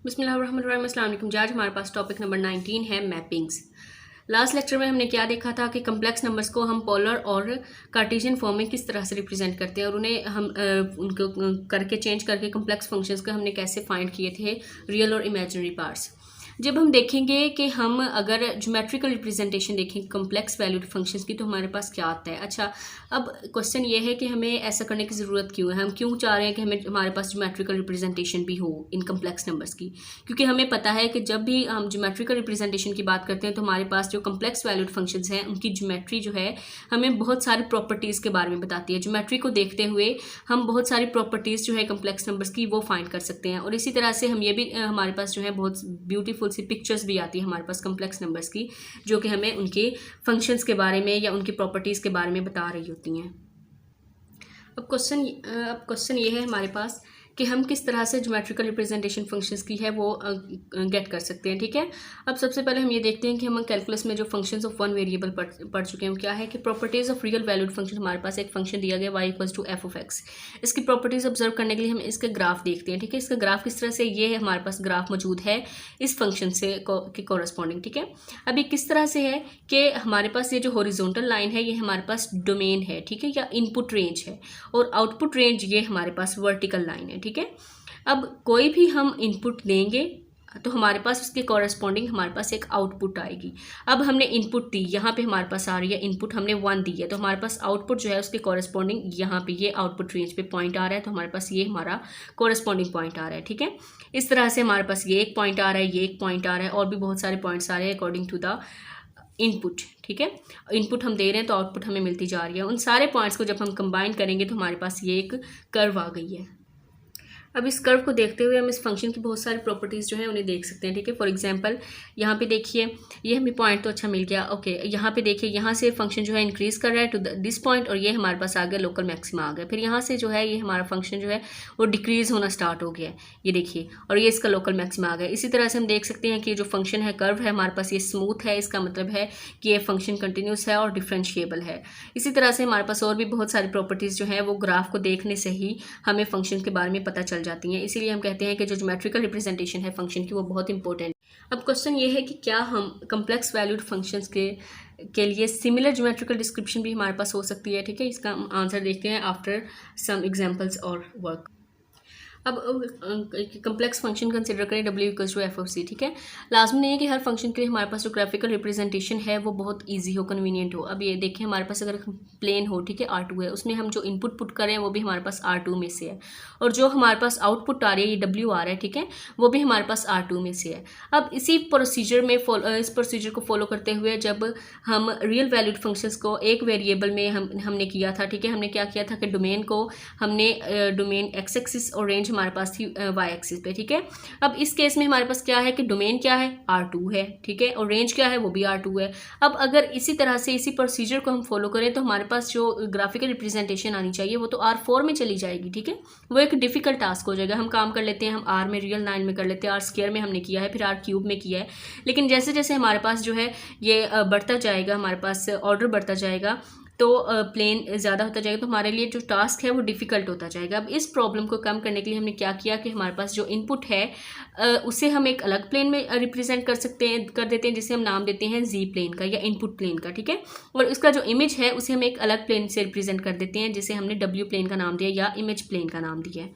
बिस्मिल्लाहिर्रहमानिर्रहीम। अस्सलाम वालेकुम। आज हमारे पास टॉपिक नंबर 19 है मैपिंग्स। लास्ट लेक्चर में हमने क्या देखा था कि कम्प्लेक्स नंबर्स को हम पोलर और कार्टेशियन फॉर्म में किस तरह से रिप्रेजेंट करते हैं और उन्हें हम उनको करके चेंज करके कम्प्लेक्स फंक्शंस को हमने कैसे फाइंड किए थे, रियल और इमेजिनरी पार्ट्स। जब हम देखेंगे कि हम अगर ज्योमेट्रिकल रिप्रेजेंटेशन देखें कम्प्लेक्स वैल्यूड फंक्शंस की तो हमारे पास क्या आता है। अच्छा, अब क्वेश्चन ये है कि हमें ऐसा करने की ज़रूरत क्यों है, हम क्यों चाह रहे हैं कि हमें हमारे पास ज्योमेट्रिकल रिप्रेजेंटेशन भी हो इन कम्प्लेक्स नंबर्स की। क्योंकि हमें पता है कि जब भी हम ज्योमेट्रिकल रिप्रेजेंटेशन की बात करते हैं तो हमारे पास जो कम्प्लेक्स वैल्यूड फंक्शंस हैं उनकी ज्योमेट्री जो है हमें बहुत सारी प्रॉपर्टीज़ के बारे में बताती है। ज्योमेट्री को देखते हुए हम बहुत सारी प्रॉपर्टीज़ जो है कम्प्लेक्स नंबर्स की वो फाइंड कर सकते हैं। और इसी तरह से हम ये भी हमारे पास जो है बहुत ब्यूटीफुल सी पिक्चर्स भी आती है हमारे पास कम्प्लेक्स नंबर्स की, जो कि हमें उनके फंक्शंस के बारे में या उनकी प्रॉपर्टीज़ के बारे में बता रही होती हैं। अब क्वेश्चन ये है हमारे पास कि हम किस तरह से ज्योमेट्रिकल रिप्रेजेंटेशन फंक्शंस की है वो गेट कर सकते हैं। ठीक है, अब सबसे पहले हम ये देखते हैं कि हम कैलकुलस में जो फंक्शंस ऑफ वन वेरिएबल पढ़ चुके हैं क्या है कि properties of real valued function. हमारे पास एक फंक्शन दिया गया y equals to f of x. इसकी प्रॉपर्टीज़ ऑब्जर्व करने के लिए हम इसके ग्राफ देखते हैं। ठीक है, इसका ग्राफ किस तरह से, ये है हमारे पास ग्राफ मौजूद है इस फंक्शन से के कॉरस्पॉन्डिंग। ठीक है, अब ये किस तरह से है कि हमारे पास ये जो हॉरिजॉन्टल लाइन है ये हमारे पास डोमेन है, ठीक है, या इनपुट रेंज है, और आउटपुट रेंज ये हमारे पास वर्टिकल लाइन है। ठीक है, अब कोई भी हम इनपुट देंगे तो हमारे पास उसके कॉरस्पॉन्डिंग हमारे पास एक आउटपुट आएगी। अब हमने इनपुट दी, यहाँ पे हमारे पास आ रही है इनपुट हमने 1 दी है, तो हमारे पास आउटपुट जो है उसके कॉरस्पॉन्डिंग यहाँ पे ये आउटपुट रेंज पे पॉइंट आ रहा है, तो हमारे पास ये हमारा कॉरस्पॉन्डिंग पॉइंट आ रहा है। ठीक है, इस तरह से हमारे पास ये एक पॉइंट आ रहा है, ये एक पॉइंट आ रहा है, और भी बहुत सारे पॉइंट्स आ रहे हैं अकॉर्डिंग टू द इनपुट। ठीक है, इनपुट हम दे रहे हैं तो आउटपुट हमें मिलती जा रही है। उन सारे पॉइंट्स को जब हम कंबाइन करेंगे तो हमारे पास ये एक कर्व आ गई है। अब इस कर्व को देखते हुए हम इस फंक्शन की बहुत सारी प्रॉपर्टीज़ जो है उन्हें देख सकते हैं। ठीक है, फॉर एग्जांपल यहाँ पे देखिए, ये हमें पॉइंट तो अच्छा मिल गया। ओके, यहाँ पे देखिए, यहाँ से फंक्शन जो है इंक्रीज कर रहा है टू दिस पॉइंट, और ये हमारे पास आ गया लोकल मैक्सिमा आ गया। फिर यहाँ से जो है ये हमारा फंक्शन जो है वो डिक्रीज होना स्टार्ट हो गया है, ये देखिए, और ये इसका लोकल मैक्सिमा आ गया। इसी तरह से हम देख सकते हैं कि जो फंक्शन है कर्व है हमारे पास ये स्मूथ है, इसका मतलब है कि ये फंक्शन कंटिन्यूस है और डिफरेंशिएबल है। इसी तरह से हमारे पास और भी बहुत सारी प्रॉपर्टीज़ जो है वो ग्राफ को देखने से ही हमें फंक्शन के बारे में पता चल जाती हैं। इसीलिए हम कहते हैं कि जो ज्योमेट्रिकल रिप्रेजेंटेशन है फंक्शन की वो बहुत इंपॉर्टेंट है। अब क्वेश्चन ये है कि क्या हम कम्प्लेक्स वैल्यूड फंक्शंस के लिए सिमिलर ज्योमेट्रिकल डिस्क्रिप्शन भी हमारे पास हो सकती है। ठीक है, इसका हम आंसर देखते हैं आफ्टर सम एग्जांपल्स और वर्क। अब कम्प्लेक्स फंक्शन कंसिडर करें w equals to f of c. ठीक है, लाजमी नहीं है कि हर फंक्शन के लिए हमारे पास जो ग्राफिकल रिप्रेजेंटेशन है वो बहुत इजी हो, कन्वीनियंट हो। अब ये देखें, हमारे पास अगर प्लेन हो, ठीक है, R2 है, उसमें हम जो इनपुट पुट करें वो भी हमारे पास R2 में से है, और जो हमारे पास आउटपुट आ रही है ये W आ रहा है, ठीक है, वो भी हमारे पास R2 में से है। अब इसी प्रोसीजर में इस प्रोसीजर को फॉलो करते हुए जब हम रियल वैल्यूड फंक्शंस को एक वेरिएबल में हमने किया था, ठीक है, हमने क्या किया था कि डोमेन को हमने डोमेन एक्स एक्सिस और रेंज हमारे पास थी वाई एक्सिस पे। ठीक है, अब इस केस में हमारे पास क्या है कि डोमेन क्या है, R2 है, ठीक है, और रेंज क्या है, वो भी R2 है। अब अगर इसी तरह से इसी प्रोसीजर को हम फॉलो करें तो हमारे पास जो ग्राफिकल रिप्रेजेंटेशन आनी चाहिए वो तो R4 में चली जाएगी। ठीक है, वो एक डिफिकल्ट टास्क हो जाएगा। हम काम कर लेते हैं, हम R में रियल लाइन में कर लेते हैं, R स्क्वायर में हमने किया है, फिर R क्यूब में किया है, लेकिन जैसे जैसे हमारे पास जो है ये बढ़ता जाएगा, हमारे पास ऑर्डर बढ़ता जाएगा, तो प्लेन ज़्यादा होता जाएगा, तो हमारे लिए जो टास्क है वो डिफ़िकल्ट होता जाएगा। अब इस प्रॉब्लम को कम करने के लिए हमने क्या किया कि हमारे पास जो इनपुट है उसे हम एक अलग प्लेन में रिप्रेजेंट कर देते हैं, जिसे हम नाम देते हैं जी प्लेन का या इनपुट प्लेन का। ठीक है, और इसका जो इमेज है उसे हम एक अलग प्लेन से रिप्रेजेंट कर देते हैं, जिसे हमने डब्ल्यू प्लेन का नाम दिया या इमेज प्लेन का नाम दिया है।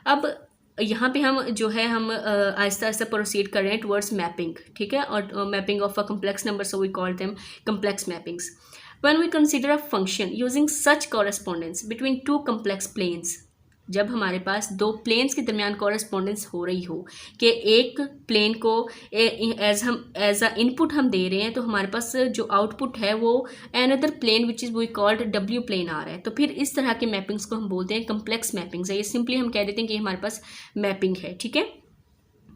अब यहाँ पे हम जो है हम आहिस्ता आहिस्ता प्रोसीड कर रहे हैं टुवर्ड्स मैपिंग। ठीक है, और mapping of a complex number, so we call them complex mappings. When we consider a function using such correspondence between two complex planes, जब हमारे पास दो प्लेन्स के दरमियान कॉरेस्पॉन्डेंस हो रही हो कि एक प्लेन को एज अ इनपुट हम दे रहे हैं, तो हमारे पास जो आउटपुट है वो another plane which is we called W plane आ रहा है, तो फिर इस तरह के मैपिंग्स को हम बोलते हैं कम्प्लेक्स मैपिंग्स है। ये सिंपली हम कह देते हैं कि हमारे पास मैपिंग है। ठीक है,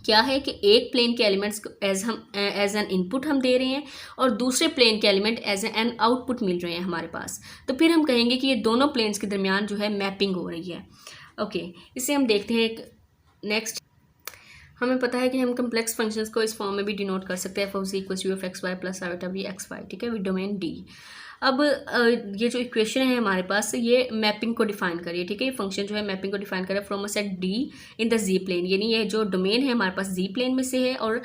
क्या है कि एक प्लेन के एलिमेंट्स एज एन इनपुट हम दे रहे हैं और दूसरे प्लेन के एलिमेंट एज एन आउटपुट मिल रहे हैं हमारे पास, तो फिर हम कहेंगे कि ये दोनों प्लेन्स के दरमियान जो है मैपिंग हो रही है। ओके, इसे हम देखते हैं एक नेक्स्ट। हमें पता है कि हम कम्प्लेक्स फंक्शंस को इस फॉर्म में भी डिनोट कर सकते हैं, f of ji equals u of x y plus iota v x y. ठीक है, विद डोमेन डी। अब ये जो इक्वेशन है हमारे पास, ये मैपिंग को डिफाइन करिए, ठीक है। ये फंक्शन जो है मैपिंग को डिफाइन करे from a set d in the z plane, यानी ये जो डोमेन है हमारे पास जी प्लेन में से है, और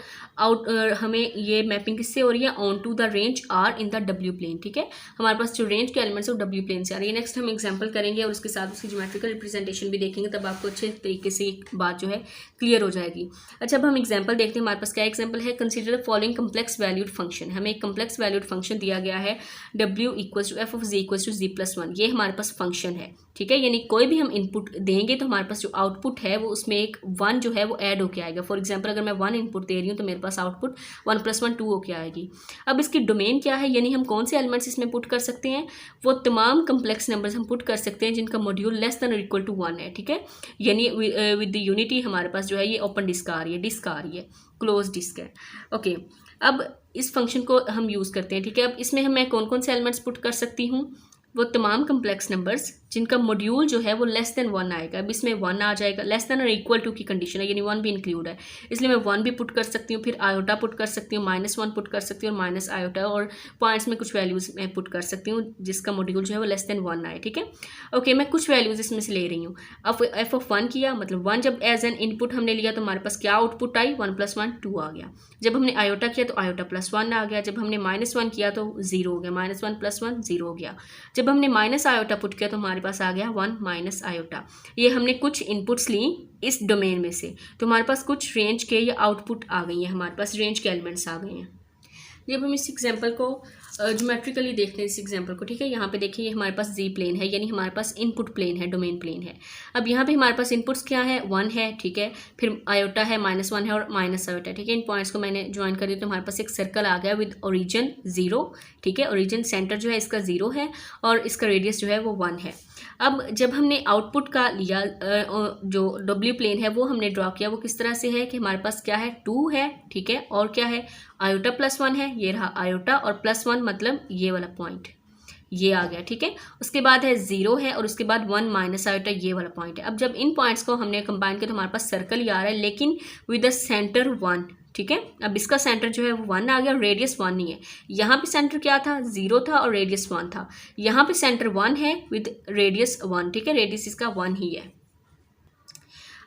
हमें ये मैपिंग किससे हो रही है, on to the range r in the डब्ल्यू प्लेन, ठीक है। हमारे पास जो रेंज के एलिमेंट्स है वो डब्ल्यू प्लेन से आ रही है। नेक्स्ट हम एग्जाम्पल करेंगे और उसके साथ उसकी ज्योमेट्रिकल रिप्रेजेंटेशन भी देखेंगे, तब आपको अच्छे तरीके से एक बात जो है क्लियर हो जाएगी। अच्छा, अब हम एग्जाम्पल देखते हैं। हमारे पास क्या एग्जाम्पल है, consider the following complex valued function. हमें एक कम्प्लेक्स वैल्यूड फंक्शन दिया गया है, w equals to f of ji equals to z plus one. ये हमारे पास फंक्शन है, ठीक है। यानी कोई भी हम इनपुट देंगे तो हमारे पास जो आउटपुट है वो उसमें एक 1 जो है वो ऐड होके आएगा। फॉर एग्जांपल अगर मैं 1 इनपुट दे रही हूँ तो मेरे पास आउटपुट 1 + 1 2 होके आएगी। अब इसकी डोमेन क्या है, यानी हम कौन से एलिमेंट्स इसमें पुट कर सकते हैं, वो तमाम कम्प्लेक्स नंबर्स हम पुट कर सकते हैं जिनका मॉड्यूल लेस देन और इक्वल टू 1 है, ठीक है। यानी विद द यूनिटी हमारे पास जो है ये ओपन डिस्क आ रही है, क्लोज डिस्क है, ओके। अब इस फंक्शन को हम यूज़ करते हैं, ठीक है। अब इसमें मैं कौन कौन से एलिमेंट्स पुट कर सकती हूँ, वो तमाम कम्प्लेक्स नंबर्स जिनका मॉड्यूल जो है वो लेस देन 1 आएगा। अब इसमें 1 आ जाएगा, लेस देन और इक्वल टू की कंडीशन है, यानी 1 भी इंक्लूड है, इसलिए मैं 1 भी पुट कर सकती हूँ, फिर आयोटा पुट कर सकती हूँ, -1 पुट कर सकती हूँ, और माइनस आयोटा, और पॉइंट्स में कुछ वैल्यूज़ मैं पुट कर सकती हूँ जिसका मॉड्यूल जो है वो लेस देन 1 आए, ठीक है। ओके, मैं कुछ वैल्यूज़ इसमें से ले रही हूँ। अब एफ ऑफ 1 किया, मतलब 1 जब एज एन इनपुट हमने लिया तो हमारे पास क्या आउटपुट आई, 1 + 1 2 आ गया। जब हमने आयोटा किया तो आयोटा +1 आ गया। जब हमने -1 किया तो 0 हो गया, -1 + 1 0 हो गया। जब हमने माइनस आयोटा पुट किया तो हमारे पास आ गया 1 - आयोटा। ये हमने कुछ इनपुट्स ली इस डोमेन में से, तो हमारे पास कुछ रेंज के या आउटपुट आ गई है, हमारे पास रेंज के एलिमेंट्स आ गए हैं। जब हम इस एग्जांपल को ज्योमेट्रिकली देखते हैं इस एग्जांपल को, ठीक है। यहाँ पे देखिए ये हमारे पास जी प्लेन है, यानी हमारे पास इनपुट प्लेन है, डोमेन प्लेन है। अब यहाँ पे हमारे पास इनपुट्स क्या है, 1 है, ठीक है, फिर आयोटा है, -1 है और माइनस आयोटा, ठीक है। इन पॉइंट्स को मैंने ज्वाइन कर दिया तो हमारे पास एक सर्कल आ गया विद ओरिजिन 0, ठीक है। ओरिजिन सेंटर जो है इसका 0 है और इसका रेडियस जो है वो 1 है। अब जब हमने आउटपुट का लिया, जो डब्ल्यू प्लेन है वो हमने ड्रॉ किया, वो किस तरह से है कि हमारे पास क्या है, 2 है, ठीक है, और क्या है, आयोटा +1 है, ये रहा आयोटा, और +1 मतलब ये वाला पॉइंट, ये आ गया, ठीक है। उसके बाद है 0 है, और उसके बाद 1 - आयोटा, ये वाला पॉइंट है। अब जब इन पॉइंट्स को हमने कंबाइन किया तो हमारे पास सर्कल ही आ रहा है, लेकिन विद द सेंटर 1, ठीक है। अब इसका सेंटर जो है वो 1 आ गया और रेडियस 1 नहीं है। यहाँ पे सेंटर क्या था, 0 था और रेडियस 1 था। यहाँ पे सेंटर 1 है विद रेडियस 1, ठीक है, रेडियस इसका 1 ही है।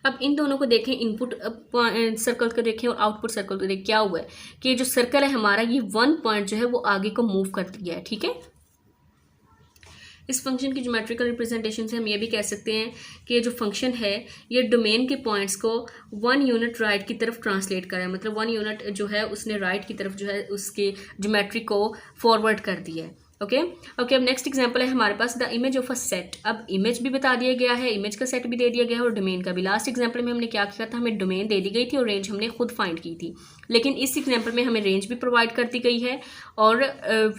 अब इन दोनों को देखें, इनपुट सर्कल को देखें और आउटपुट सर्कल को देखें, क्या हुआ है कि ये जो सर्कल है हमारा, ये 1 पॉइंट जो है वो आगे को मूव कर दिया है, ठीक है। इस फंक्शन की ज्योमेट्रिकल रिप्रेजेंटेशन से हम ये भी कह सकते हैं कि ये जो फंक्शन है ये डोमेन के पॉइंट्स को 1 यूनिट राइट की तरफ ट्रांसलेट कर रहा है, मतलब 1 यूनिट जो है उसने राइट की तरफ जो है उसके ज्योमेट्री को फॉरवर्ड कर दिया है, ओके। अब नेक्स्ट एग्जांपल है हमारे पास the image of a set. अब इमेज भी बता दिया गया है, इमेज का सेट भी दे दिया गया है और डोमेन का भी। लास्ट एग्जांपल में हमने क्या किया था, हमें डोमेन दे दी गई थी और रेंज हमने खुद फाइंड की थी, लेकिन इस एग्जांपल में हमें रेंज भी प्रोवाइड कर दी गई है और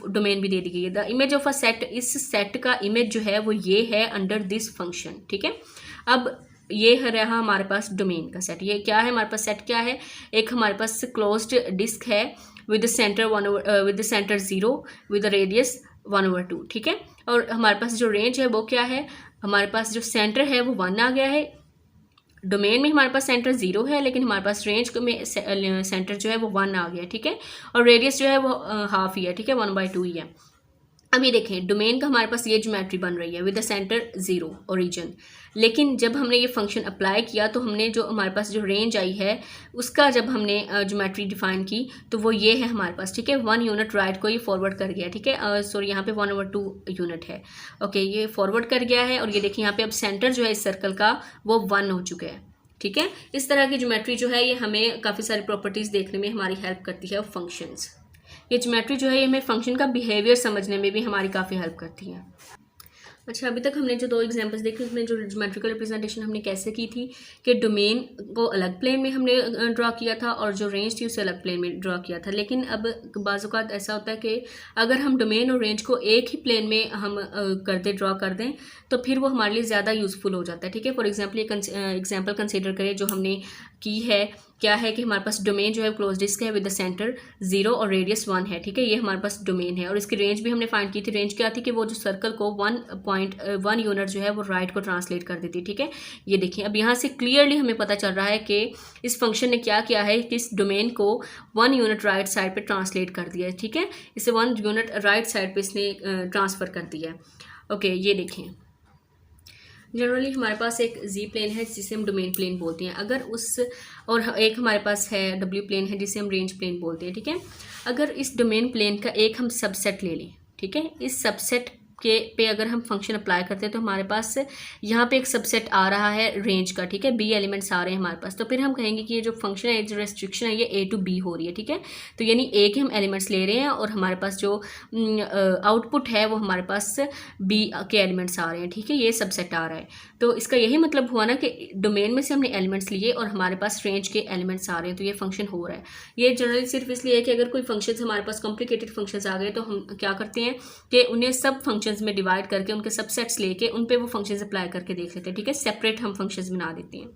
डोमेन भी दे दी गई है। The image of a set, इस सेट का इमेज जो है वो ये है अंडर दिस फंक्शन, ठीक है। अब ये रहा हमारे पास डोमेन का सेट। ये क्या है, हमारे पास सेट क्या है, एक हमारे पास क्लोज्ड डिस्क है विद सेंटर 0 विद रेडियस 1/2, ठीक है। और हमारे पास जो रेंज है वो क्या है, हमारे पास जो सेंटर है वो 1 आ गया है। डोमेन में हमारे पास सेंटर 0 है, लेकिन हमारे पास रेंज में सेंटर जो है वो 1 आ गया, ठीक है। और रेडियस जो है वो हाफ ही है, ठीक है, 1/2 ही है। अब ये देखें, डोमेन का हमारे पास ये ज्योमेट्री बन रही है विद द सेंटर 0 ओरिजिन, लेकिन जब हमने ये फंक्शन अप्लाई किया तो हमने जो हमारे पास जो रेंज आई है उसका जब हमने ज्योमेट्री डिफाइन की तो वो ये है हमारे पास, ठीक है। 1 यूनिट राइट को ये फॉरवर्ड कर गया, ठीक है, सॉरी यहाँ पे 1/2 यूनिट है, ओके, ये फॉरवर्ड कर गया है। और ये देखिए यहाँ पे अब सेंटर जो है इस सर्कल का वो 1 हो चुका है, ठीक है। इस तरह की ज्योमेट्री जो है ये हमें काफ़ी सारी प्रॉपर्टीज़ देखने में हमारी हेल्प करती है फंक्शंस। ये ज्योमेट्री जो है ये हमें फंक्शन का बिहेवियर समझने में भी हमारी काफ़ी हेल्प करती है। अच्छा, अभी तक हमने जो 2 एग्जांपल्स देखे उसमें जो ज्योमेट्रिकल रिप्रेजेंटेशन हमने कैसे की थी कि डोमेन को अलग प्लेन में हमने ड्रॉ किया था और जो रेंज थी उसे अलग प्लेन में ड्रॉ किया था। लेकिन अब बाज़ औक़ात ऐसा होता है कि अगर हम डोमेन और रेंज को एक ही प्लेन में हम ड्रॉ कर दें तो फिर वो हमारे लिए ज़्यादा यूज़फुल हो जाता है, ठीक है। फॉर एग्जांपल ये एग्जांपल कंसीडर करें जो हमने की है क्या है कि हमारे पास डोमेन जो है क्लोज डिस्क है विद द सेंटर 0 और रेडियस 1 है, ठीक है। ये हमारे पास डोमेन है और इसकी रेंज भी हमने फाइंड की थी। रेंज क्या थी कि वो जो सर्कल को 1.1 यूनिट जो है वो राइट को ट्रांसलेट कर देती, ठीक है। ये देखिए अब यहाँ से क्लियरली हमें पता चल रहा है कि इस फंक्शन ने क्या किया है कि इस डोमेन को 1 यूनिट राइट साइड पर ट्रांसलेट कर दिया है, ठीक है। इसे 1 यूनिट राइट साइड पर इसने ट्रांसफ़र कर दिया है। ओके, ये देखें जनरली हमारे पास एक जी प्लेन है जिसे हम डोमेन प्लेन बोलते हैं। अगर उस और एक हमारे पास है डब्ल्यू प्लेन है जिसे हम रेंज प्लेन बोलते हैं, ठीक है। अगर इस डोमेन प्लेन का एक हम सबसेट ले लें, ठीक है, इस सबसेट के पे अगर हम फंक्शन अप्लाई करते हैं तो हमारे पास यहाँ पे एक सबसेट आ रहा है रेंज का, ठीक है। बी एलिमेंट्स आ रहे हैं हमारे पास, तो फिर हम कहेंगे कि ये जो फंक्शन है, जो रेस्ट्रिक्शन है, ये ए टू बी हो रही है, ठीक है। तो यानी ए के हम एलिमेंट्स ले रहे हैं और हमारे पास जो आउटपुट है वो हमारे पास बी के एलिमेंट्स आ रहे हैं, ठीक है। ये सबसेट आ रहा है, तो इसका यही मतलब हुआ ना कि डोमेन में से हमने एलिमेंट्स लिए और हमारे पास रेंज के एलिमेंट्स आ रहे हैं, तो ये फंक्शन हो रहा है। ये जनरली सिर्फ इसलिए है कि अगर कोई फंक्शन हमारे पास कॉम्प्लिकेटेड फंक्शंस आ गए तो हम क्या करते हैं कि उन्हें सब फंक्शंस में डिवाइड करके उनके सबसेट्स लेके उन पे वो फंक्शंस अप्लाई करके देख लेते हैं, ठीक है। सेपरेट हम फंक्शंस बना देते हैं।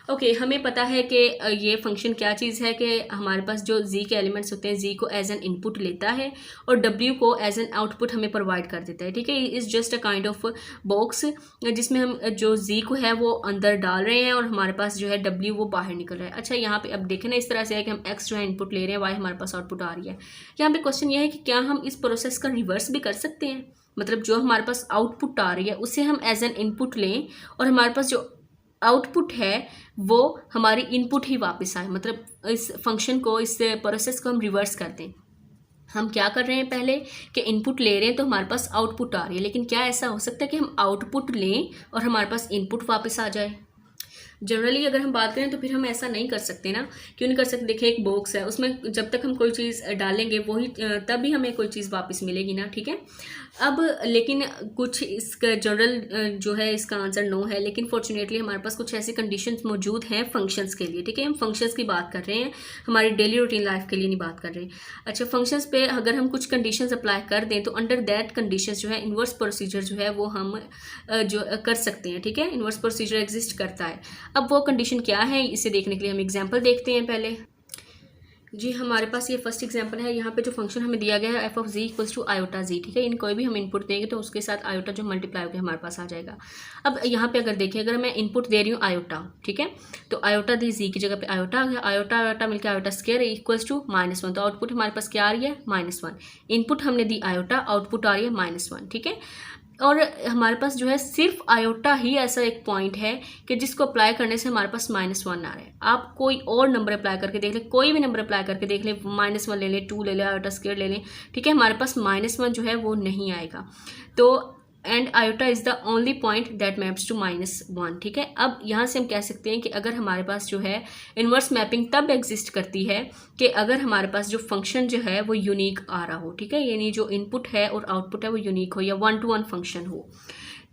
ओके, हमें पता है कि ये फंक्शन क्या चीज़ है कि हमारे पास जो जी के एलिमेंट्स होते हैं, जी को एज एन इनपुट लेता है और डब्ल्यू को एज एन आउटपुट हमें प्रोवाइड कर देता है, ठीक है। Is just a kind of box जिसमें हम जो जी को है वो अंदर डाल रहे हैं और हमारे पास जो है डब्ल्यू वो बाहर निकल रहा है। अच्छा, यहाँ पे अब देखें ना, इस तरह से है कि हम एक्स जो है इनपुट ले रहे हैं, वाई हमारे पास आउटपुट आ रही है। यहाँ पे क्वेश्चन ये है कि क्या हम इस प्रोसेस का रिवर्स भी कर सकते हैं, मतलब जो हमारे पास आउटपुट आ रही है उसे हम एज एन इनपुट लें और हमारे पास जो आउटपुट है वो हमारी इनपुट ही वापस आए, मतलब इस फंक्शन को, इस प्रोसेस को हम रिवर्स कर दें। हम क्या कर रहे हैं पहले कि इनपुट ले रहे हैं तो हमारे पास आउटपुट आ रही है, लेकिन क्या ऐसा हो सकता है कि हम आउटपुट लें और हमारे पास इनपुट वापस आ जाए? जनरली अगर हम बात करें तो फिर हम ऐसा नहीं कर सकते ना। क्यों नहीं कर सकते? देखिए एक बॉक्स है, उसमें जब तक हम कोई चीज़ डालेंगे वही तभी हमें कोई चीज़ वापस मिलेगी ना, ठीक है। अब लेकिन कुछ इसका जनरल जो है इसका आंसर नो है, लेकिन फॉर्चुनेटली हमारे पास कुछ ऐसे कंडीशंस मौजूद हैं फंक्शंस के लिए, ठीक है। हम फंक्शंस की बात कर रहे हैं, हमारी डेली रूटीन लाइफ के लिए नहीं बात कर रहे हैं। अच्छा, फंक्शंस पे अगर हम कुछ कंडीशंस अप्लाई कर दें तो अंडर दैट कंडीशंस जो है इन्वर्स प्रोसीजर जो है वो हम जो कर सकते हैं, ठीक है। इन्वर्स प्रोसीजर एग्जिस्ट करता है। अब वो कंडीशन क्या है इसे देखने के लिए हम एग्जाम्पल देखते हैं पहले। जी, हमारे पास ये फर्स्ट एग्जांपल है। यहाँ पे जो फंक्शन हमें दिया गया है f of ji equals to iota g, ठीक है। इन कोई भी हम इनपुट देंगे तो उसके साथ आयोटा जो मल्टीप्लाई होकर हमारे पास आ जाएगा। अब यहाँ पे अगर देखें, अगर मैं इनपुट दे रही हूँ आयोटा, ठीक है, तो आयोटा दी जी की जगह पे आयोटा आ गया, आयोटा आयोटा मिलकर आयोटा स्क्वायर इक्वल्स टू -1, तो आउटपुट हमारे पास क्या आ रही है -1। इनपुट हमने दी आयोटा, आउटपुट आ रही है -1, ठीक है। और हमारे पास जो है सिर्फ आयोटा ही ऐसा एक पॉइंट है कि जिसको अप्लाई करने से हमारे पास -1 आ रहा है। आप कोई और नंबर अप्लाई करके देख लें, कोई भी नंबर अप्लाई करके देख लें, -1 ले लें, 2 ले लें, आयोटा स्क्वायर ले लें, ठीक है, हमारे पास -1 जो है वो नहीं आएगा। तो and iota is the only point that maps to -1, ठीक है। अब यहाँ से हम कह सकते हैं कि अगर हमारे पास जो है इन्वर्स मैपिंग तब एग्जिस्ट करती है कि अगर हमारे पास जो फंक्शन जो है वो यूनिक आ रहा हो, ठीक है, यानी जो इनपुट है और आउटपुट है वो यूनिक हो या 1-to-1 फंक्शन हो।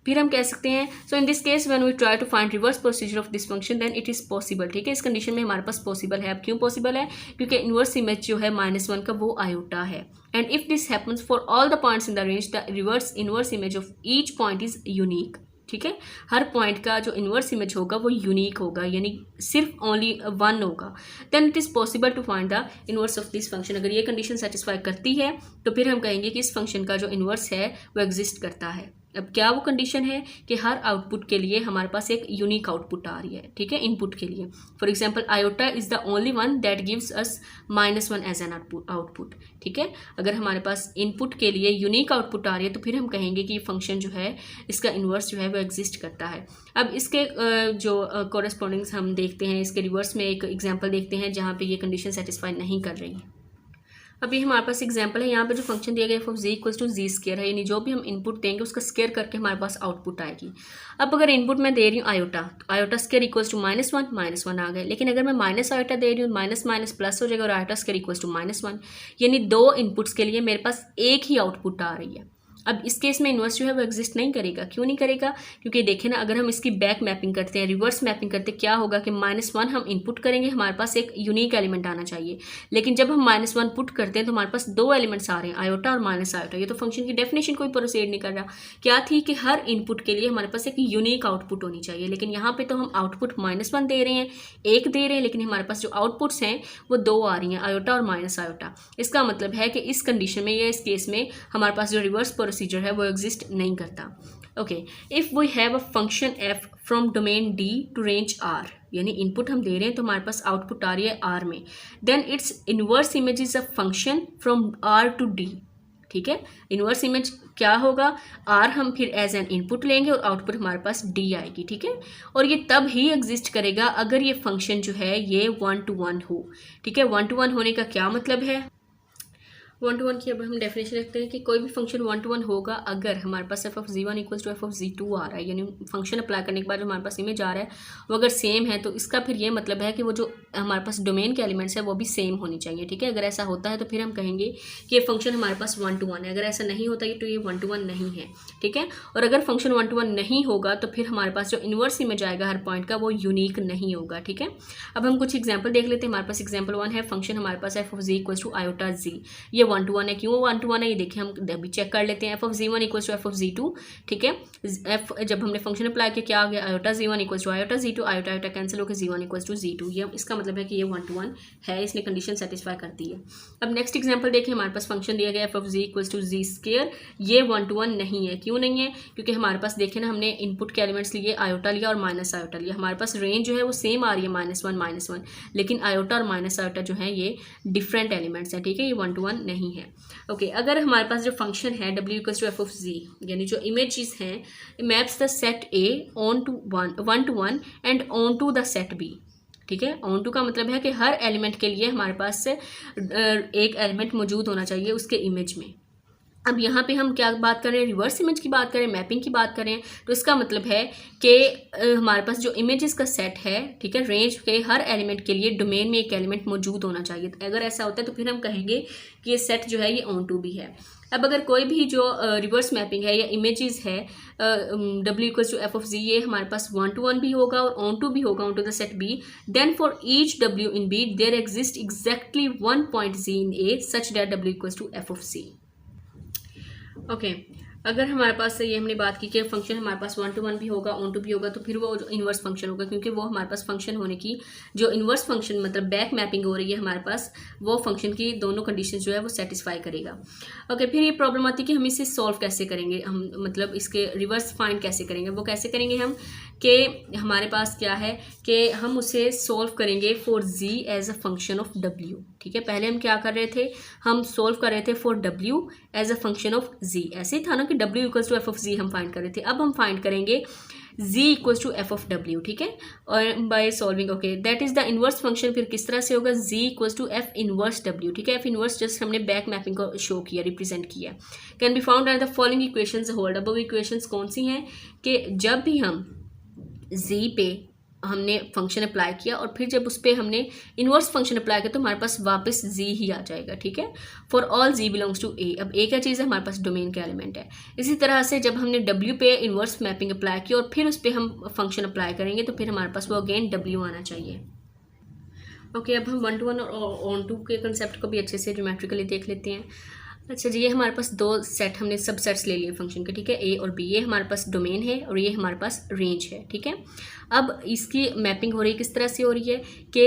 फिर हम कह सकते हैं so in this case when we try to find reverse procedure of this function then it is possible, ठीक है। इस कंडीशन में हमारे पास पॉसिबल है। अब क्यों पॉसिबल है? क्योंकि इन्वर्स इमेज जो है -1 का वो आयोटा है। And if this happens for all the points in the range the reverse inverse image of each point is unique, ठीक है। हर पॉइंट का जो इन्वर्स इमेज होगा वो यूनिक होगा, यानी सिर्फ ओनली 1 होगा। Then it is possible to find the inverse of this function. अगर ये कंडीशन सेटिस्फाई करती है तो फिर हम कहेंगे कि इस फंक्शन का जो इन्वर्स है वो एग्जिस्ट करता है। अब क्या वो कंडीशन है कि हर आउटपुट के लिए हमारे पास एक यूनिक आउटपुट आ रही है, ठीक है, इनपुट के लिए। For example iota is the only one that gives us -1 as an output, ठीक है। अगर हमारे पास इनपुट के लिए यूनिक आउटपुट आ रही है तो फिर हम कहेंगे कि ये फंक्शन जो है इसका इन्वर्स जो है वो एग्जिस्ट करता है। अब इसके जो कॉरेस्पॉन्डिंग्स हम देखते हैं, इसके रिवर्स में एक एग्जाम्पल देखते हैं जहाँ पे ये कंडीशन सेटिस्फाई नहीं कर रही है। अभी हमारे पास एग्जांपल है, यहाँ पे जो फंक्शन दिया गया है f of ji equals to z square है, यानी जो भी हम इनपुट देंगे उसका स्क्वायर करके हमारे पास आउटपुट आएगी। अब अगर इनपुट मैं दे रही हूँ आयोटा, तो आयोटा स्क्वायर इक्वल्स टू -1 आ गए। लेकिन अगर मैं माइनस आयोटा दे रही हूँ, माइनस प्लस हो जाएगा और आयोटा स्क्वायर इक्वल्स टू -1, यानी 2 इनपुट्स के लिए मेरे पास एक ही आउटपुट आ रही है। अब इस केस में इन्वर्स जो है वो एग्जिस्ट नहीं करेगा। क्यों नहीं करेगा? क्योंकि देखें ना, अगर हम इसकी बैक मैपिंग करते हैं, रिवर्स मैपिंग करते हैं, क्या होगा कि -1 हम इनपुट करेंगे, हमारे पास एक यूनिक एलिमेंट आना चाहिए। लेकिन जब हम -1 पुट करते हैं तो हमारे पास 2 एलिमेंट्स आ रहे हैं, आयोटा और माइनस आयोटा। ये तो फंक्शन की डेफिनेशन कोई प्रोसीड नहीं कर रहा। क्या थी कि हर इनपुट के लिए हमारे पास एक यूनिक आउटपुट होनी चाहिए, लेकिन यहाँ पे तो हम आउटपुट -1 दे रहे हैं, 1 दे रहे हैं, लेकिन हमारे पास जो आउटपुट्स हैं वो 2 आ रही हैं, आयोटा और माइनस आयोटा। इसका मतलब है कि इस कंडीशन में या इस केस में हमारे पास जो रिवर्स प्रोसीजर है वो एग्जिस्ट नहीं करता। Okay, if we have a function f from domain d to range r, यानी इनपुट हम दे रहे हैं तो हमारे पास आउटपुट आ रही है आर में, then its inverse image is a function from r to d. ठीक है, इनवर्स इमेज क्या होगा, आर हम फिर एज एन इनपुट लेंगे और आउटपुट हमारे पास डी आएगी। ठीक है, और ये तब ही एग्जिस्ट करेगा अगर ये फंक्शन जो है ये 1 to 1 हो। ठीक है, 1 to 1 होने का क्या मतलब है? 1 to 1 की अब हम डेफिनेशन रखते हैं कि कोई भी फंक्शन 1 to 1 होगा अगर हमारे पास f of z1 equals to f of z2 आ रहा है, यानी फंक्शन अप्लाई करने के बाद जो हमारे पास इमेज आ रहा है वो अगर सेम है, तो इसका फिर ये मतलब है कि वो जो हमारे पास डोमेन के एलिमेंट्स है वो भी सेम होनी चाहिए। ठीक है, अगर ऐसा होता है तो फिर हम कहेंगे कि ये फंक्शन हमारे पास 1 to 1 है। अगर ऐसा नहीं होता तो ये 1 to 1 नहीं है। ठीक है, और अगर फंक्शन 1 to 1 नहीं होगा तो फिर हमारे पास जो इन्वर्स इमेज आएगा हर पॉइंट का वो यूनिक नहीं होगा। ठीक है, अब हम कुछ एग्जाम्पल देख लेते हैं। हमारे पास एग्जाम्पल 1 है, फंक्शन हमारे पास f of z equals to iota z, ये 1 to 1 है। क्यों 1 to 1 है ये देखिए, हम अभी चेक कर लेते हैं। F of z1 equals to f of z2। ठीक है, एफ जब हमने फंक्शन अप्लाई किया क्या आ गया, iota z1 equals to iota z2, iota iota cancel होकर z1 इक्वल्स टू z2। ये इसका मतलब है कि ये 1 to 1 है, इसने कंडीशन सेटिस्फाई करती है। अब नेक्स्ट एग्जांपल देखिए, हमारे पास फंक्शन दिया गया f of z equals to z square, ये 1 to 1 नहीं है। क्यों नहीं है? क्योंकि हमारे पास देखिए ना, हमने इनपुट के एलिमेंट्स लिए, आयोटा लिया और माइनस आयोटा लिया, हमारे पास रेंज जो है वो सेम आ रही है -1 -1, लेकिन आयोटा और माइनस आयोटा जो है ये डिफरेंट एलिमेंट्स हैं। ठीक है, ये 1 to 1 नहीं है। ओके, अगर हमारे पास जो फंक्शन है w equals to f of z, यानी जो इमेजेस हैं maps the set a on to 1 to 1 and on to the set b। ठीक है, ऑन टू का मतलब है कि हर एलिमेंट के लिए हमारे पास एक एलिमेंट मौजूद होना चाहिए उसके इमेज में। अब यहाँ पे हम क्या बात कर रहे हैं, रिवर्स इमेज की बात करें, मैपिंग की बात करें, तो इसका मतलब है कि हमारे पास जो इमेजेस का सेट है, ठीक है, रेंज के हर एलिमेंट के लिए डोमेन में एक एलिमेंट मौजूद होना चाहिए। अगर ऐसा होता है तो फिर हम कहेंगे कि ये सेट जो है ये ऑन टू भी है। अब अगर कोई भी जो रिवर्स मैपिंग है या इमेजेस है w equals to f of z, ये हमारे पास 1 to 1 भी होगा और ऑन टू भी होगा, on to the set b, then for each w in b there exist exactly 1 point z in a such that w equals to f of c। ओके, अगर हमारे पास ये हमने बात की कि फंक्शन हमारे पास 1 to 1 भी होगा, ऑन टू भी होगा, तो फिर वो जो इन्वर्स फंक्शन होगा, क्योंकि वो हमारे पास फंक्शन होने की जो इन्वर्स फंक्शन मतलब बैक मैपिंग हो रही है हमारे पास, वो फंक्शन की दोनों कंडीशन जो है वो सेटिस्फाई करेगा। ओके, फिर ये प्रॉब्लम आती है कि हम इसे सॉल्व कैसे करेंगे, हम मतलब इसके रिवर्स फाइंड कैसे करेंगे। वो कैसे करेंगे हम कि हमारे पास क्या है कि हम उसे सॉल्व करेंगे for z as a function of w। ठीक है, पहले हम क्या कर रहे थे, हम सॉल्व कर रहे थे for w as a function of z। ऐसे ही था ना कि w equals to f of z हम फाइंड कर रहे थे। अब हम फाइंड करेंगे z equals to f of w। ठीक है, और by solving, okay, that is the inverse function. फिर किस तरह से होगा, z equals to f inverse w। ठीक है, एफ इनवर्स जस्ट हमने बैक मैपिंग को शो किया, रिप्रेजेंट किया। Can be found at the following equations hold. अब वो इक्वेशंस कौन सी हैं कि जब भी हम z पे हमने फंक्शन अप्लाई किया और फिर जब उस पर हमने इन्वर्स फंक्शन अप्लाई किया तो हमारे पास वापस z ही आ जाएगा। ठीक है, for all z belongs to a। अब a क्या चीज़ है, हमारे पास डोमेन का एलिमेंट है। इसी तरह से जब हमने w पे इन्वर्स मैपिंग अप्लाई की और फिर उस पर हम फंक्शन अप्लाई करेंगे तो फिर हमारे पास वो अगेन w आना चाहिए। ओके, अब हम 1 to 1 और ऑन टू के कंसेप्ट को भी अच्छे से ज्योमेट्रिकली देख लेते हैं। अच्छा जी, ये हमारे पास दो सेट, हमने सब सेट्स ले लिए फंक्शन के। ठीक है, ए और बी, ये हमारे पास डोमेन है और ये हमारे पास रेंज है। ठीक है, अब इसकी मैपिंग हो रही है, किस तरह से हो रही है कि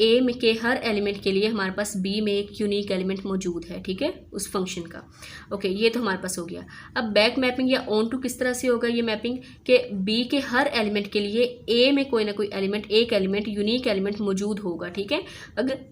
ए में के हर एलिमेंट के लिए हमारे पास बी में एक यूनिक एलिमेंट मौजूद है। ठीक है, उस फंक्शन का। ओके, ये तो हमारे पास हो गया। अब बैक मैपिंग या ऑन टू किस तरह से होगा ये मैपिंग कि बी के हर एलिमेंट के लिए ए में कोई ना कोई एलिमेंट, एक एलिमेंट, यूनिक एलिमेंट मौजूद होगा। ठीक है, अगर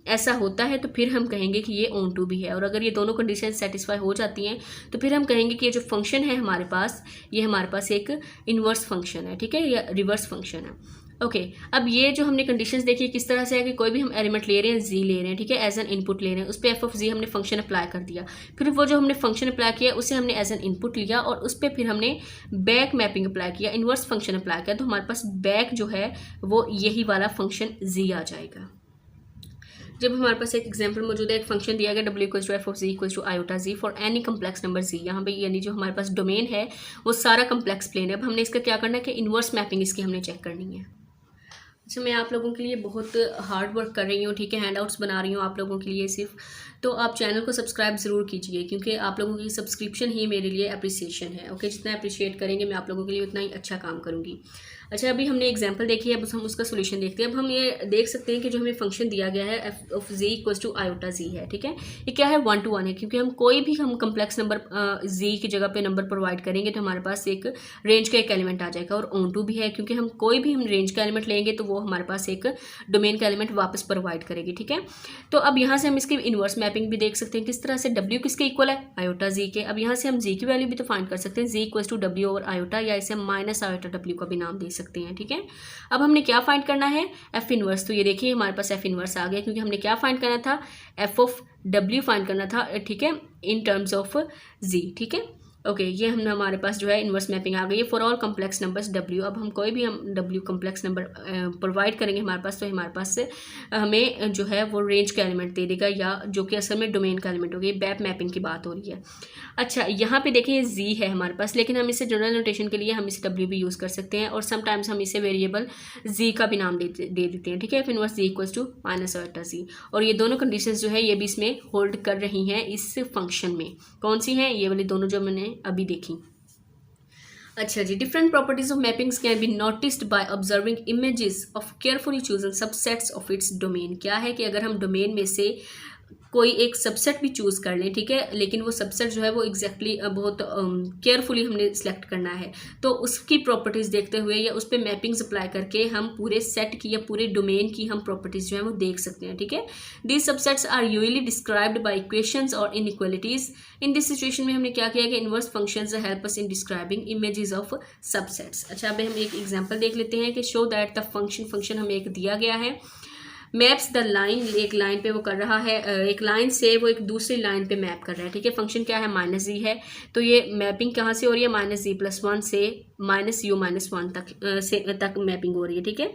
ऐसा होता है तो फिर हम कहेंगे कि ये ऑन टू भी है, और अगर ये दोनों कंडीशन सेटिस्फाई हो जाती हैं तो फिर हम कहेंगे कि ये जो फंक्शन है हमारे पास, ये हमारे पास एक इन्वर्स फंक्शन है। ठीक है, या रिवर्स फंक्शन है। ओके, अब ये जो हमने कंडीशंस देखी किस तरह से है कि कोई भी हम एलिमेंट ले रहे हैं, z ले रहे हैं, ठीक है, एज एन इनपुट ले रहे हैं, उस पर एफ ऑफ z हमने फंक्शन अप्लाई कर दिया, फिर वो जो हमने फंक्शन अप्लाई किया उसे हमने एज एन इनपुट लिया और उस पर फिर हमने बैक मैपिंग अप्लाई किया, इन्वर्स फंक्शन अप्लाई किया, तो हमारे पास बैक जो है वो यही वाला फंक्शन z आ जाएगा। जब हमारे पास एक एग्जांपल मौजूद है, एक फंक्शन दिया गया w equals to f of z equals to iota z for any complex number z, यहाँ पे यानी जो हमारे पास डोमेन है वो सारा कम्प्लेक्स प्लेन है। अब हमने इसका क्या करना है कि इन्वर्स मैपिंग इसकी हमने चेक करनी है। अच्छा, मैं आप लोगों के लिए बहुत हार्ड वर्क कर रही हूँ, ठीक है, हैंडआउट्स बना रही हूँ आप लोगों के लिए सिर्फ, तो आप चैनल को सब्सक्राइब ज़रूर कीजिए क्योंकि आप लोगों की सब्सक्रिप्शन ही मेरे लिए अप्रिसिएशन है। ओके, जितना अप्रिशिएट करेंगे मैं आप लोगों के लिए उतना ही अच्छा काम करूँगी। अच्छा, अभी हमने एग्जांपल देखी है, अब हम उसका सोल्यूशन देखते हैं। अब हम ये देख सकते हैं कि जो हमें फंक्शन दिया गया है f of z equals to iota z है, ठीक है। ये क्या है, 1 to 1 है, क्योंकि हम कोई भी हम कम्प्लेक्स नंबर z की जगह पे नंबर प्रोवाइड करेंगे तो हमारे पास एक रेंज का एक एलिमेंट आ जाएगा, और ऑन टू भी है क्योंकि हम कोई भी हम रेंज का एलिमेंट लेंगे तो वो हमारे पास एक डोमेन का एलिमेंट वापस प्रोवाइड करेगी, ठीक है। तो अब यहाँ से हम इसकी इन्वर्स मैपिंग भी देख सकते हैं किस तरह से, w किसके इक्वल है, आयोटा z के। अब यहाँ से हम z की वैल्यू भी तो फाइंड कर सकते हैं, z equals to w over iota, या इसे माइनस आयोटा w का भी नाम दे सकते हैं, ठीक है। अब हमने क्या फाइंड करना है, एफ इनवर्स। तो ये देखिए हमारे पास एफ इनवर्स आ गया क्योंकि हमने क्या फाइंड करना था, एफ ऑफ डब्ल्यू फाइंड करना था, ठीक है, इन टर्म्स ऑफ जी, ठीक है। ओके, ये हमने हमारे पास जो है इन्वर्स मैपिंग आ गई है for all complex numbers W. अब हम कोई भी हम डब्ल्यू कम्प्लेक्स नंबर प्रोवाइड करेंगे हमारे पास, तो हमारे पास से हमें जो है वो रेंज का एलिमेंट दे देगा, या जो कि असल में डोमेन का एलिमेंट होगी। बैप मैपिंग की बात हो रही है। अच्छा, यहाँ पे देखिए जी है हमारे पास, लेकिन हम इसे जनरल नोटेशन के लिए हम इसे डब्ल्यू भी यूज़ कर सकते हैं, और समटाइम्स हम इसे वेरिएबल जी का भी नाम दे देते हैं, ठीक है। Inverse g equals to minus iota g, और ये दोनों कंडीशंस जो है ये भी इसमें होल्ड कर रही हैं इस फंक्शन में। कौन सी हैं, ये वाली दोनों जो मैंने अभी देखी। अच्छा जी, different properties of mappings can be noticed by observing images of carefully chosen subsets of its domain. क्या है कि अगर हम डोमेन में से कोई एक सबसेट भी चूज़ कर लें, ठीक है, लेकिन वो सबसेट जो है वो एग्जैक्टली बहुत केयरफुली हमने सेलेक्ट करना है, तो उसकी प्रॉपर्टीज़ देखते हुए या उस पर मैपिंग्स अप्लाई करके हम पूरे सेट की या पूरे डोमेन की हम प्रॉपर्टीज़ जो है वो देख सकते हैं, ठीक है। These subsets are usually described by equations और इनइक्वालिटीज़। इन दिस सिचुएशन में हमने क्या किया कि inverse functions help us in describing images of subsets. अच्छा, अब हम एक एग्जांपल देख लेते हैं कि शो दैट द फंक्शन हमें एक दिया गया है, मैप्स द लाइन, एक लाइन पे वो कर रहा है, एक लाइन से वो एक दूसरी लाइन पे मैप कर रहा है, ठीक है। फंक्शन क्या है, माइनस जी है, तो ये मैपिंग कहाँ से हो रही है, माइनस जी प्लस 1 से माइनस यू माइनस 1 तक मैपिंग हो रही है, ठीक है।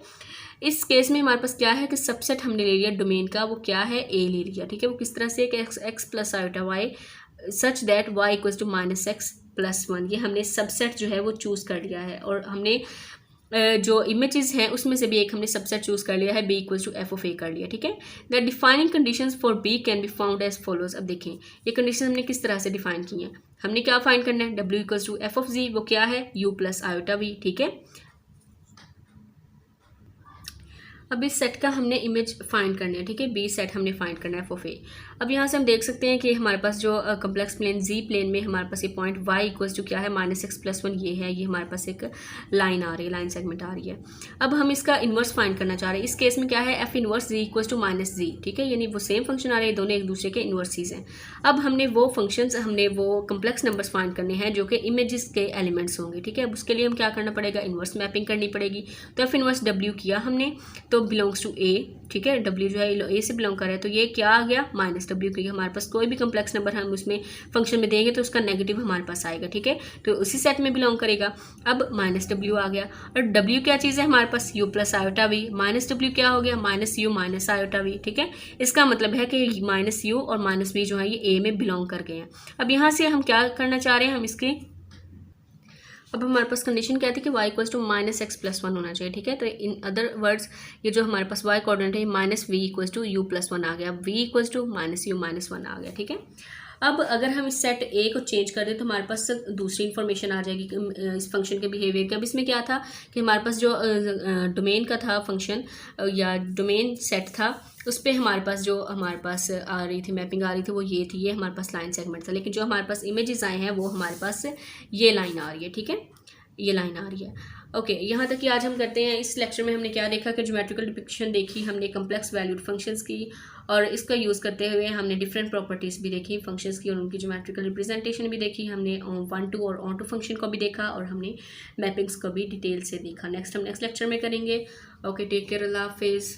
इस केस में हमारे पास क्या है कि सबसेट हमने ले लिया डोमेन का, वो क्या है, ए ले लिया, ठीक है। वो किस तरह से, x plus iota y such that y equals to minus x plus 1, ये हमने सबसेट जो है वो चूज़ कर लिया है, और हमने जो इमेजेस हैं उसमें से भी एक हमने सबसेट चूज़ कर लिया है, b equals to f of a कर लिया, ठीक है। The defining conditions for b can be found as follows. अब देखें ये कंडीशन हमने किस तरह से डिफाइन की हैं, हमने क्या फाइंड करना है, डब्ल्यू equals to f of g, वो क्या है, यू प्लस आयोटा वी, ठीक है। अब इस सेट का हमने इमेज फाइंड करनी है, ठीक है, बी सेट हमने फाइंड करना है एफ ऑफ ए। अब यहाँ से हम देख सकते हैं कि हमारे पास जो कम्प्लेक्स प्लेन जी प्लेन में हमारे पास ये पॉइंट वाई इक्वल्स टू क्या है, माइनस एक्स प्लस 1 ये है, ये हमारे पास एक लाइन आ रही है, लाइन सेगमेंट आ रही है। अब हम इसका इन्वर्स फाइंड करना चाह रहे हैं, इस केस में क्या है, f inverse g equals to minus g, ठीक है, यानी वो सेम फंक्शन आ रहे हैं, दोनों एक दूसरे के इन्वर्सिस हैं। अब हमने वो फंक्शंस, हमने वो कम्प्लेक्स नंबर्स फाइंड करने हैं जो कि इमेजेस के एलिमेंट्स होंगे, ठीक है। अब उसके लिए हम क्या करना पड़ेगा, इन्वर्स मैपिंग करनी पड़ेगी। तो एफ इन्वर्स डब्ल्यू किया हमने, तो बिलोंग्स टू ए, ठीक है, डब्ल्यू जो है ए से बिलोंग कर रहा है, तो ये क्या आ गया, माइनस डब्ल्यू, क्योंकि हमारे पास कोई भी कम्प्लेक्स नंबर हम उसमें फंक्शन में देंगे तो उसका नेगेटिव हमारे पास आएगा, ठीक है, तो उसी सेट में बिलोंग करेगा। अब माइनस डब्ल्यू आ गया, और डब्ल्यू क्या चीज़ है हमारे पास, u plus iota v, minus डब्ल्यू क्या हो गया, minus u minus iota v, ठीक है। इसका मतलब है कि माइनस यू और माइनस वी जो है ये ए में बिलोंग कर गए हैं। अब यहाँ से हम क्या करना चाह रहे हैं, हम इसकी, अब हमारे पास कंडीशन क्या थी कि y equals to minus x plus 1 होना चाहिए, ठीक है। तो इन अदर वर्ड्स ये जो हमारे पास y कोऑर्डिनेट है minus v equals to u plus 1 आ गया, v equals to minus u minus 1 आ गया, ठीक है। अब अगर हम इस सेट ए को चेंज कर दें तो हमारे पास दूसरी इन्फॉर्मेशन आ जाएगी इस फंक्शन के बिहेवियर की। अब इसमें क्या था कि हमारे पास जो डोमेन का था फंक्शन या डोमेन सेट था, उस पर हमारे पास जो हमारे पास आ रही थी मैपिंग आ रही थी वो ये थी, ये हमारे पास लाइन सेगमेंट था, लेकिन जो हमारे पास इमेजेस आए हैं वो हमारे पास ये लाइन आ रही है, ठीक है, ये लाइन आ रही है। ओके, यहाँ तक कि आज हम करते हैं। इस लेक्चर में हमने क्या देखा कि ज्योमेट्रिकल डिपिक्शन देखी हमने कम्प्लेक्स वैल्यूड फंक्शंस की, और इसका यूज़ करते हुए हमने डिफरेंट प्रॉपर्टीज़ भी देखी फंक्शंस की और उनकी ज्योमेट्रिकल रिप्रेजेंटेशन भी देखी, हमने वन टू और ऑन टू फंक्शन को भी देखा, और हमने मैपिंग्स को भी डिटेल से देखा। नेक्स्ट हम नेक्स्ट लेक्चर में करेंगे। ओके, टेक केयर, अल्लाह हाफिज़।